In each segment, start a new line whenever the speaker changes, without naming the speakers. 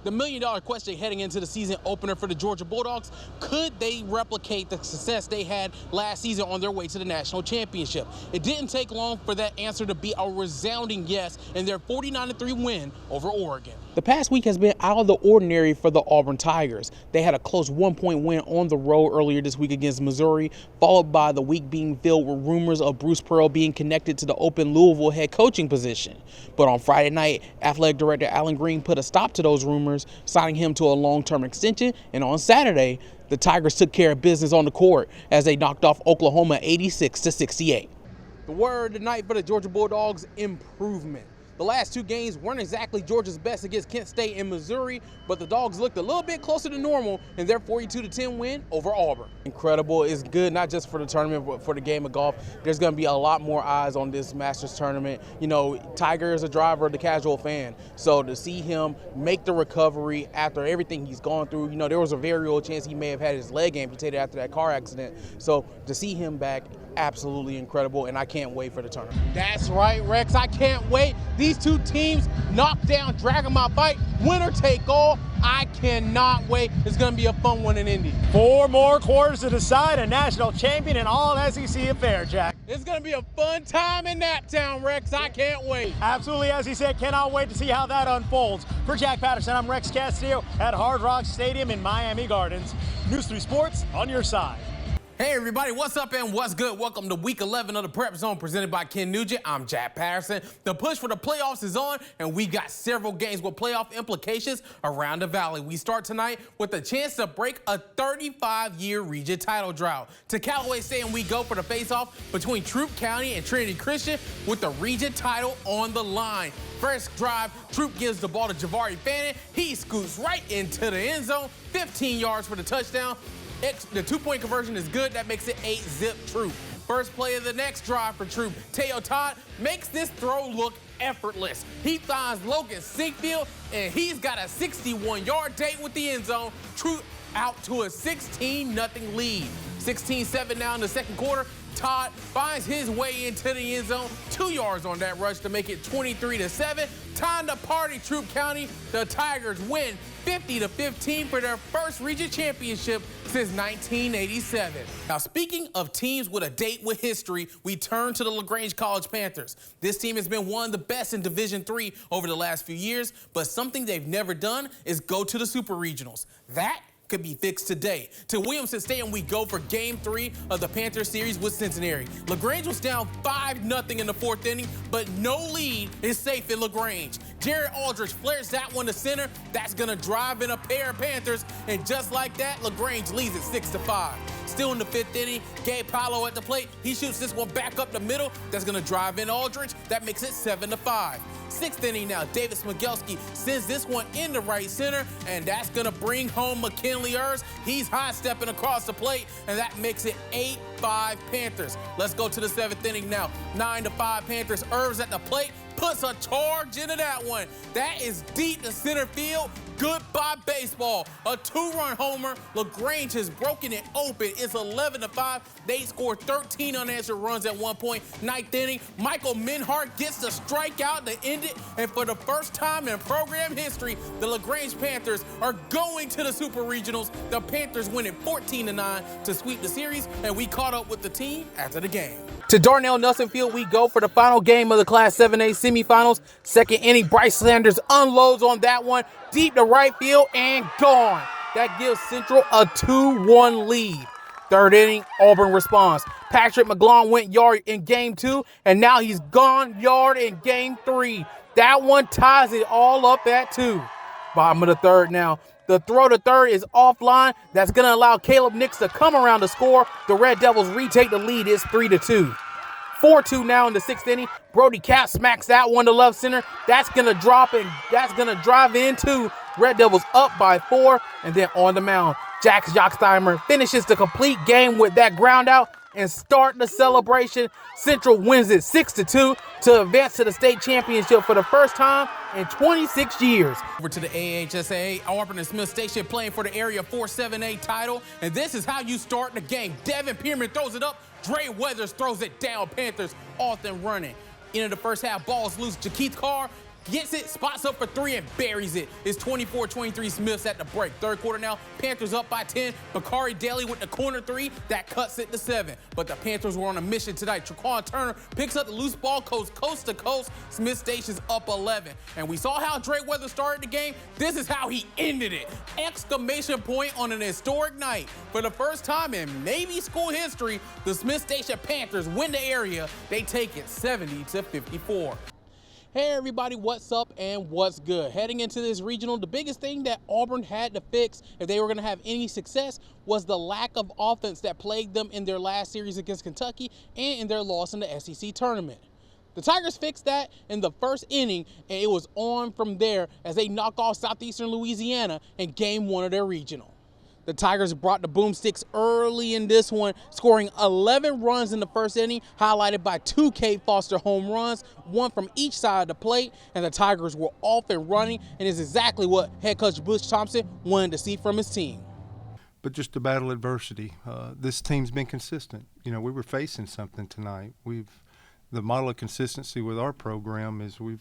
The million-dollar question heading into the season opener for the Georgia Bulldogs, could they replicate the success they had last season on their way to the national championship? It didn't take long for that answer to be a resounding yes in their 49-3 win over Oregon. The past week has been out of the ordinary for the Auburn Tigers. They had a close one-point win on the road earlier this week against Missouri, followed by the week being filled with rumors of Bruce Pearl being connected to the open Louisville head coaching position. But on Friday night, athletic director Alan Green put a stop to those rumors, signing him to a long-term extension, and on Saturday, the Tigers took care of business on the court as they knocked off Oklahoma 86-68. The word tonight for the Georgia Bulldogs: improvement. The last two games weren't exactly Georgia's best against Kent State and Missouri, but the Dogs looked a little bit closer to normal in their 42-10 win over Auburn. Incredible. It's good not just for the tournament, but for the game of golf. There's going to be a lot more eyes on this Masters tournament. You know, Tiger is a driver of the casual fan, so to see him make the recovery after everything he's gone through, you know, there was a very real chance he may have had his leg amputated after that car accident. So to see him back, absolutely incredible, and I can't wait for the tournament. That's right, Rex. I can't wait. These two teams knock down, drag them out, fight, winner take all. I cannot wait. It's going to be a fun one in Indy.
4 more quarters to decide a national champion and all SEC affair, Jack.
It's going to be a fun time in Naptown, Rex. I can't wait.
Absolutely, as he said, cannot wait to see how that unfolds. For Jack Patterson, I'm Rex Castillo at Hard Rock Stadium in Miami Gardens. News 3 Sports on your side.
Hey everybody, what's up and what's good? Welcome to week 11 of the Prep Zone presented by Ken Nugent. I'm Jack Patterson. The push for the playoffs is on, and we got several games with playoff implications around the valley. We start tonight with a chance to break a 35-year region title drought. To Callaway Stadium we go for the face-off between Troup County and Trinity Christian with the region title on the line. First drive, Troup gives the ball to Javari Fannin. He scoots right into the end zone, 15 yards for the touchdown. The 2-point conversion is good. That makes it 8-zip Troup. First play of the next drive for Troup. Teo Todd makes this throw look effortless. He finds Logan Sinkfield, and he's got a 61-yard date with the end zone. Troup out to a 16-0 lead. 16-7 now in the second quarter. Todd finds his way into the end zone, 2 yards on that rush to make it 23-7. Time to party, Troup County. The Tigers win 50-15 for their first region championship since 1987. Now, speaking of teams with a date with history, we turn to the LaGrange College Panthers. This team has been one of the best in Division III over the last few years, but something they've never done is go to the Super Regionals. That could be fixed today. To Williamson Stadium we go for Game 3 of the Panther series with Cincinnati. LaGrange was down 5-0 in the fourth inning, but no lead is safe in LaGrange. Jared Aldridge flares that one to center. That's going to drive in a pair of Panthers, and just like that, LaGrange leads it 6-5. Still in the fifth inning, Gabe Paolo at the plate. He shoots this one back up the middle. That's going to drive in Aldridge. That makes it 7-5. Sixth inning now, David Smigelski sends this one into right center, and that's going to bring home McKinley Ers. He's high-stepping across the plate, and that makes it 8-5 Panthers. Let's go to the seventh inning now. 9-5 Panthers. Ers at the plate puts a charge into that one. That is deep to center field. Goodbye baseball. A 2-run homer. LaGrange has broken it open. It's 11-5. They scored 13 unanswered runs at one point. Ninth inning, Michael Minhart gets the strikeout to end it. And for the first time in program history, the LaGrange Panthers are going to the Super Regionals. The Panthers win it 14-9 to sweep the series. And we caught up with the team after the game. To Darnell Nelson Field we go for the final game of the Class 7A semifinals. Second inning, Bryce Sanders unloads on that one, deep to right field and gone. That gives Central a 2-1 lead. Third inning, Auburn responds. Patrick McGlone went yard in Game 2, and now he's gone yard in Game 3. That one ties it all up at 2. Bottom of the third now. The throw to third is offline. That's going to allow Caleb Nix to come around to score. The Red Devils retake the lead. It's 3-2. 4-2 now in the sixth inning. Brody Cap smacks that one to left center. That's going to drop and that's going to drive in two. Red Devils up by 4. And then on the mound, Jack Jocksteimer finishes the complete game with that ground out and start the celebration. Central wins it 6-2 to advance to the state championship for the first time in 26 years. Over to the AHSAA, Auburn and Smith Station playing for the Area 4-7A title. And this is how you start the game. Devin Pierman throws it up. Dre Weathers throws it down. Panthers off and running. Into the first half, balls loose. Jakeith Carr gets it, spots up for three, and buries it. It's 24-23 Smiths at the break. Third quarter now, Panthers up by 10. Bakari Daly with the corner three, that cuts it to 7. But the Panthers were on a mission tonight. Traquan Turner picks up the loose ball, coast to coast. Smith Station's up 11. And we saw how Drake Weather started the game. This is how he ended it. Exclamation point on an historic night. For the first time in maybe school history, the Smith Station Panthers win the area. They take it 70-54. Hey everybody, what's up and what's good? Heading into this regional, the biggest thing that Auburn had to fix if they were going to have any success was the lack of offense that plagued them in their last series against Kentucky and in their loss in the SEC tournament. The Tigers fixed that in the first inning, and it was on from there as they knocked off Southeastern Louisiana in game 1 of their regional. The Tigers brought the boomsticks early in this one, scoring 11 runs in the first inning, highlighted by 2 Kate Foster home runs, 1 from each side of the plate, and the Tigers were off and running, and is exactly what head coach Butch Thompson wanted to see from his team.
But just to battle adversity, this team's been consistent. You know, we were facing something tonight. The model of consistency with our program is we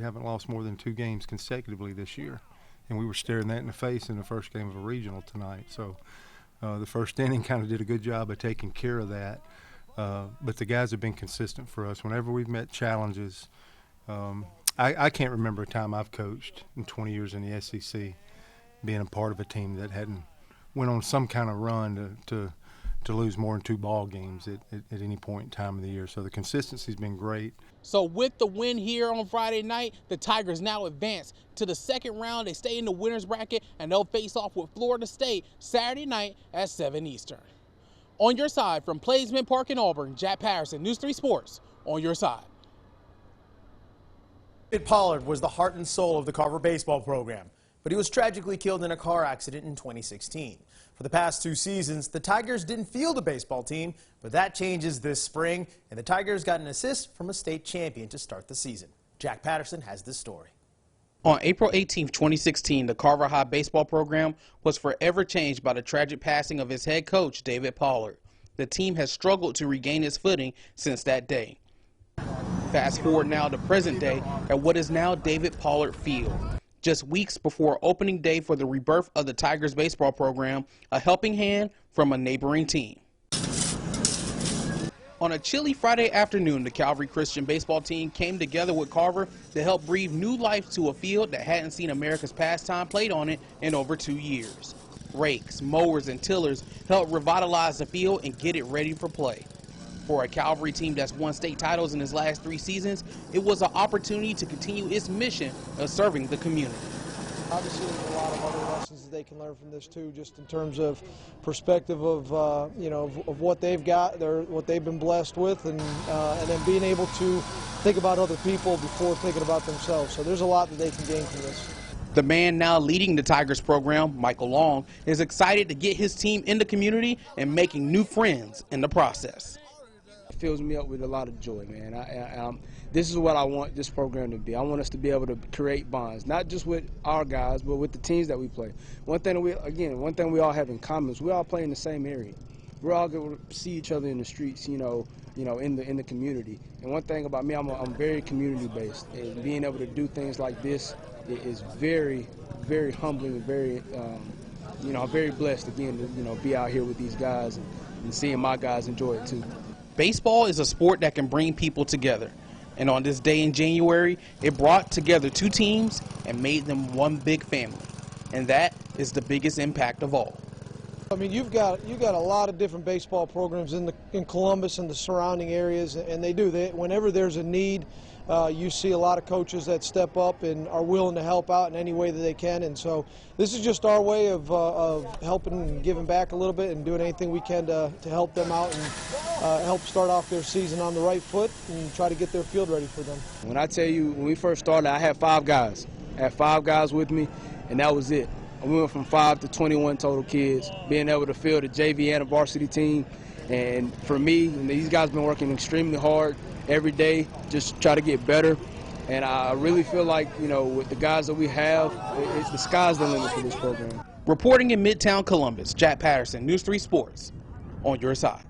haven't lost more than 2 games consecutively this year. And we were staring that in the face in the first game of a regional tonight. So the first inning kind of did a good job of taking care of that. But the guys have been consistent for us. Whenever we've met challenges, I can't remember a time I've coached in 20 years in the SEC being a part of a team that hadn't went on some kind of run to lose more than 2 ball games at any point in time of the year. So the consistency's been great.
So with the win here on Friday night, the Tigers now advance to the second round. They stay in the winner's bracket, and they'll face off with Florida State Saturday night at 7 Eastern. On your side, from Plaisman Park in Auburn, Jack Patterson, News 3 Sports, on your side.
David Pollard was the heart and soul of the Carver baseball program, but he was tragically killed in a car accident in 2016. For the past 2 seasons, the Tigers didn't field a baseball team, but that changes this spring, and the Tigers got an assist from a state champion to start the season. Jack Patterson has this story.
On April 18, 2016, the Carver High baseball program was forever changed by the tragic passing of its head coach, David Pollard. The team has struggled to regain its footing since that day. Fast forward now to present day at what is now David Pollard Field. Just weeks before opening day for the rebirth of the Tigers baseball program, a helping hand from a neighboring team. On a chilly Friday afternoon, the Calvary Christian baseball team came together with Carver to help breathe new life to a field that hadn't seen America's pastime played on it in over 2 years. Rakes, mowers, and tillers helped revitalize the field and get it ready for play. For a Calvary team that's won state titles in its last 3 seasons, it was an opportunity to continue its mission of serving the community.
Obviously, there's a lot of other lessons that they can learn from this too, just in terms of perspective of of what they've got, what they've been blessed with, and then being able to think about other people before thinking about themselves. So there's a lot that they can gain from this.
The man now leading the Tigers program, Michael Long, is excited to get his team in the community and making new friends in the process.
Fills me up with a lot of joy, man. This is what I want this program to be. I want us to be able to create bonds, not just with our guys, but with the teams that we play. One thing we all have in common is we all play in the same area. We're all going to see each other in the streets, in the community. And one thing about me, I'm very community based, and being able to do things like this is very, very humbling and very, I'm very blessed again to be out here with these guys and seeing my guys enjoy it too.
Baseball is a sport that can bring people together. And on this day in January, it brought together 2 teams and made them one big family. And that is the biggest impact of all.
I mean, you've got a lot of different baseball programs in Columbus and the surrounding areas, and whenever there's a need, you see a lot of coaches that step up and are willing to help out in any way that they can. And so this is just our way of helping and giving back a little bit and doing anything we can to help them out and help start off their season on the right foot and try to get their field ready for them.
When I tell you, when we first started, I had 5 guys. I had 5 guys with me, and that was it. We went from 5 to 21 total kids, being able to field a JV and a varsity team. And for me, these guys have been working extremely hard every day, just try to get better. And I really feel like, with the guys that we have, the sky's the limit for this program.
Reporting in Midtown Columbus, Jack Patterson, News 3 Sports, on your side.